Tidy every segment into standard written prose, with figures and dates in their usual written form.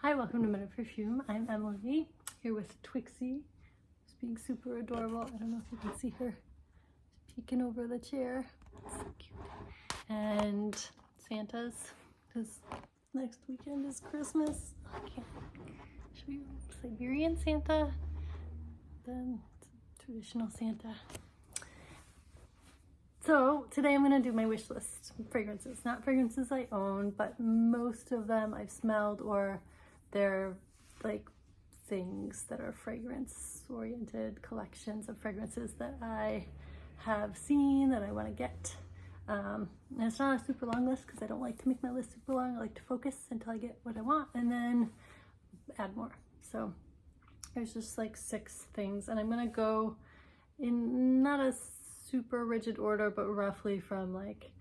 Hi, welcome to Minute Perfume. I'm Emily, here with Twixie, who's being super adorable. I don't know if you can see her peeking over the chair. It's so cute. And Santa's, because next weekend is Christmas. I can't show you Siberian Santa, then traditional Santa. So today I'm going to do my wish list fragrances. Not fragrances I own, but most of them I've smelled, or they're like things that are fragrance oriented, collections of fragrances that I have seen that I want to get. And it's not a super long list because I don't like to make my list super long. I like to focus until I get what I want and then add more. So there's just like 6 things, and I'm going to go in not a super rigid order, but roughly from like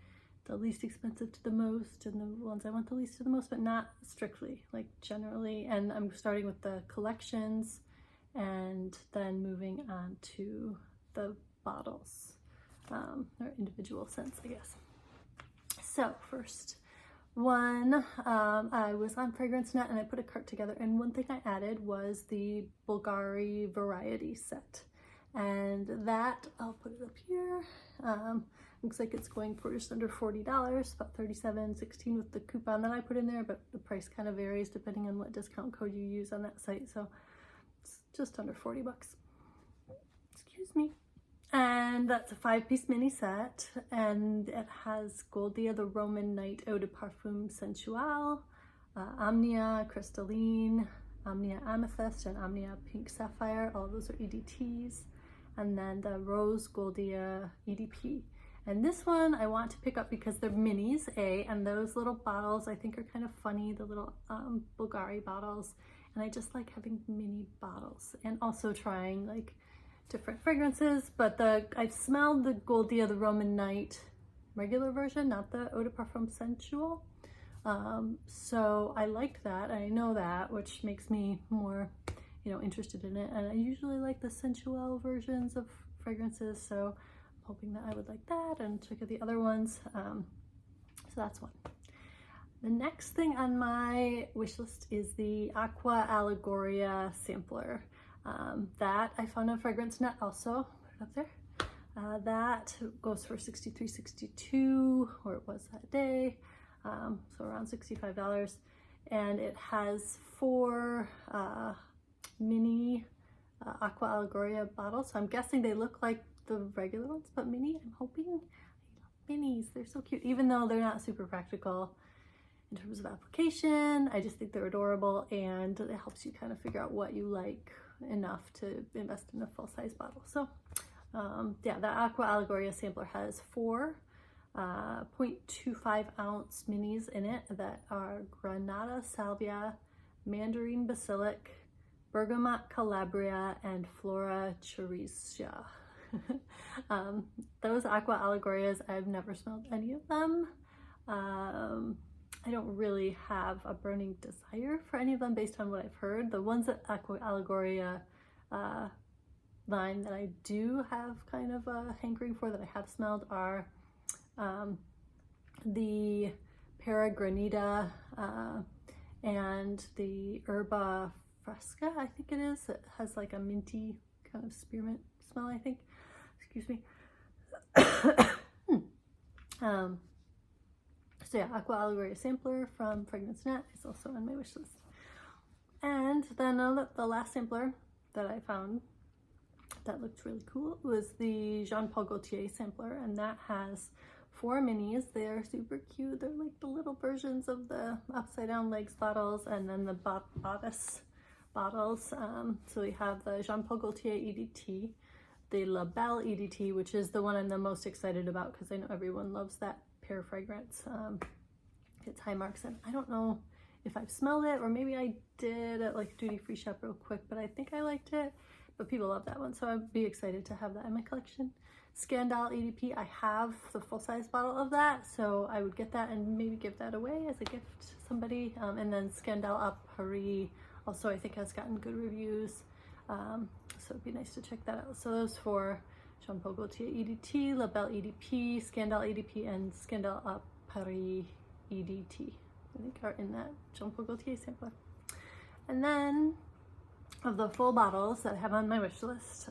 the least expensive to the most, and the ones I want the least to the most, but not strictly, like generally. And I'm starting with the collections and then moving on to the bottles, or individual scents, I guess. So first one, I was on FragranceNet and I put a cart together, and one thing I added was the Bvlgari variety set. And that, I'll put it up here, looks like it's going for just under $40, about $37.16 with the coupon that I put in there, but the price kind of varies depending on what discount code you use on that site, so it's just under 40 bucks. Excuse me. And that's a 5-piece mini set, and it has Gaultier the Roman Night Eau de Parfum Sensual, Omnia Crystalline, Omnia Amethyst, and Omnia Pink Sapphire. All those are EDTs. And then the Rose Gaultier EDP. And this one I want to pick up because they're minis, and those little bottles I think are kind of funny, the little Bvlgari bottles. And I just like having mini bottles, and also trying like different fragrances. But I've smelled the Gaultier the Roman Night regular version, not the Eau de Parfum Sensual. So I liked that, I know that, which makes me more, interested in it. And I usually like the sensual versions of fragrances, so I'm hoping that I would like that and check out the other ones. So that's one. The next thing on my wish list is the Aqua Allegoria Sampler. That I found on FragranceNet also, put it up there. That goes for $63.62, or it was that day. So around $65, and it has 4 mini Aqua Allegoria bottles. So I'm guessing they look like the regular ones, but mini. I'm hoping. I love minis, they're so cute, even though they're not super practical in terms of application. I just think they're adorable, and it helps you kind of figure out what you like enough to invest in a full-size bottle. So yeah, the Aqua Allegoria Sampler has 4 0.25 ounce minis in it that are Granada Salvia, Mandarin Basilic, Bergamot Calabria, and Flora Chericia. Those Aqua Allegorias, I've never smelled any of them. I don't really have a burning desire for any of them based on what I've heard. The ones at Aqua Allegoria line that I do have kind of a hankering for, that I have smelled, are the Paragranita and the Herba Fresca, I think it is. It has like a minty kind of spearmint smell, I think. Excuse me. So yeah, Aqua Allegoria Sampler from FragranceNet is also on my wish list. And then the last sampler that I found that looked really cool was the Jean-Paul Gaultier sampler, and that has 4 minis. They're super cute. They're like the little versions of the upside down legs bottles, and then the bodice bottles. So we have the Jean-Paul Gaultier EDT, the La Belle EDT, which is the one I'm the most excited about because I know everyone loves that pear fragrance. It's high marks, and I don't know if I've smelled it, or maybe I did at like duty free shop real quick, but I think I liked it. But people love that one, so I'd be excited to have that in my collection. Scandal EDP, I have the full-size bottle of that, so I would get that and maybe give that away as a gift to somebody. And then Scandal à Paris also, I think, has gotten good reviews, so it'd be nice to check that out. So those 4, Jean-Paul Gaultier EDT, La Belle EDP, Scandal EDP, and Scandal à Paris EDT, I think, are in that Jean-Paul Gaultier sampler. And then of the full bottles that I have on my wish list,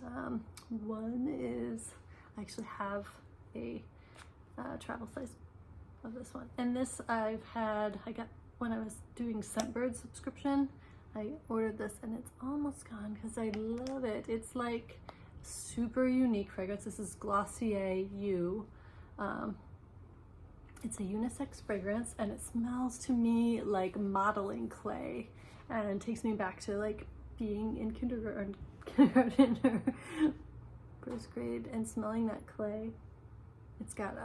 one is, I actually have a travel size of this one. And this I got when I was doing Scentbird subscription. I ordered this and it's almost gone because I love it. It's like super unique fragrance. This is Glossier U. It's a unisex fragrance and it smells to me like modeling clay and takes me back to like being in kindergarten or first grade and smelling that clay. It's got,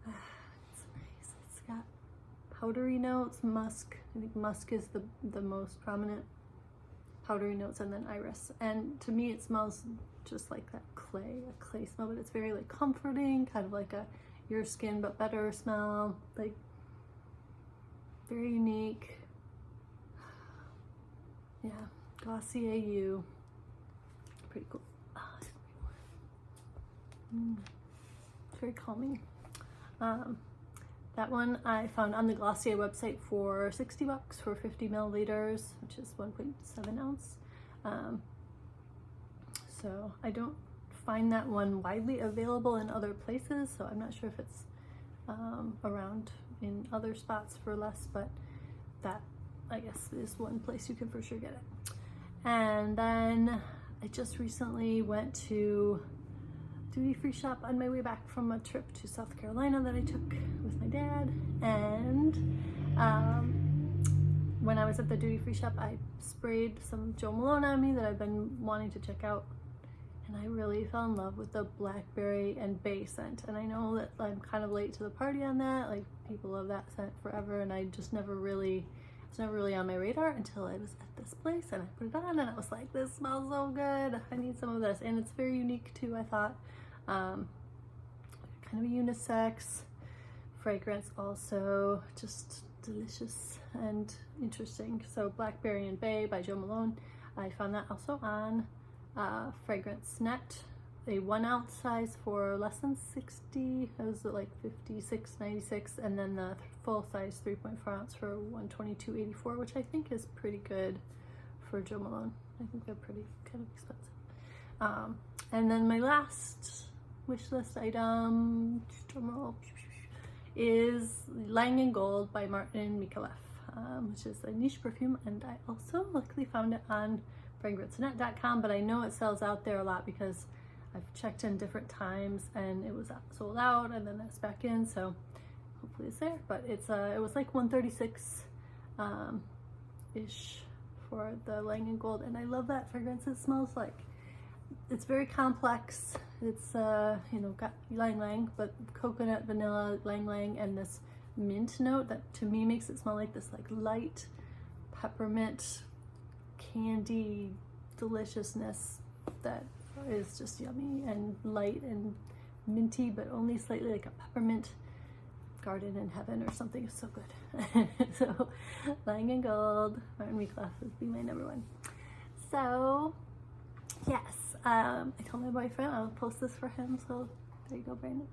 it's nice. It's got powdery notes, musk. I think musk is the most prominent powdery notes, and then iris. And to me it smells just like that clay, a clay smell, but it's very like comforting, kind of like a your skin but better smell, like very unique. Yeah, Glossier U, pretty cool. It's very calming. That one I found on the Glossier website for $60 for 50 milliliters, which is 1.7 ounce. So I don't find that one widely available in other places, so I'm not sure if it's around in other spots for less, but that I guess is one place you can for sure get it. And then I just recently went to duty-free shop on my way back from a trip to South Carolina that I took with my dad, and when I was at the duty-free shop I sprayed some Joe Malone on me that I've been wanting to check out, and I really fell in love with the Blackberry and Bay scent. And I know that I'm kind of late to the party on that, like people love that scent forever, and I just never really, it's never really on my radar until I was at this place and I put it on and I was like, this smells so good, I need some of this. And it's very unique too, I thought. Kind of a unisex fragrance, also just delicious and interesting. So Blackberry and Bay by Joe Malone. I found that also on FragranceNet, a 1 ounce size for less than 60. It was like $56.96, and then the full size 3.4 ounce for $122.84, which I think is pretty good for Joe Malone. I think they're pretty kind of expensive. And then my last wish list item is Ylang Gold by Martin Micallef, which is a niche perfume, and I also luckily found it on FragranceNet.com, but I know it sells out there a lot because I've checked in different times and it was sold out and then it's back in, so hopefully it's there. But it's it was like $136 ish for the Ylang Gold, and I love that fragrance. It smells like, it's very complex. It's you know, got ylang ylang, but coconut, vanilla, ylang ylang, and this mint note that to me makes it smell like this like light peppermint candy deliciousness that is just yummy and light and minty, but only slightly like a peppermint garden in heaven or something. It's so good. So Ylang Gold, Martin Micallef would be my number one. So yes, I told my boyfriend I'll post this for him, so there you go, Brandon.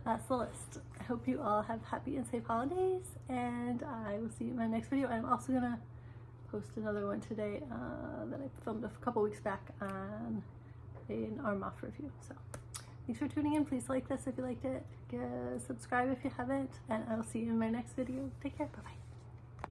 That's the list. I hope you all have happy and safe holidays, and I will see you in my next video. I'm also gonna post another one today that I filmed a couple weeks back on an arm off review. So thanks for tuning in. Please like this if you liked it, subscribe if you haven't, and I will see you in my next video. Take care. Bye bye.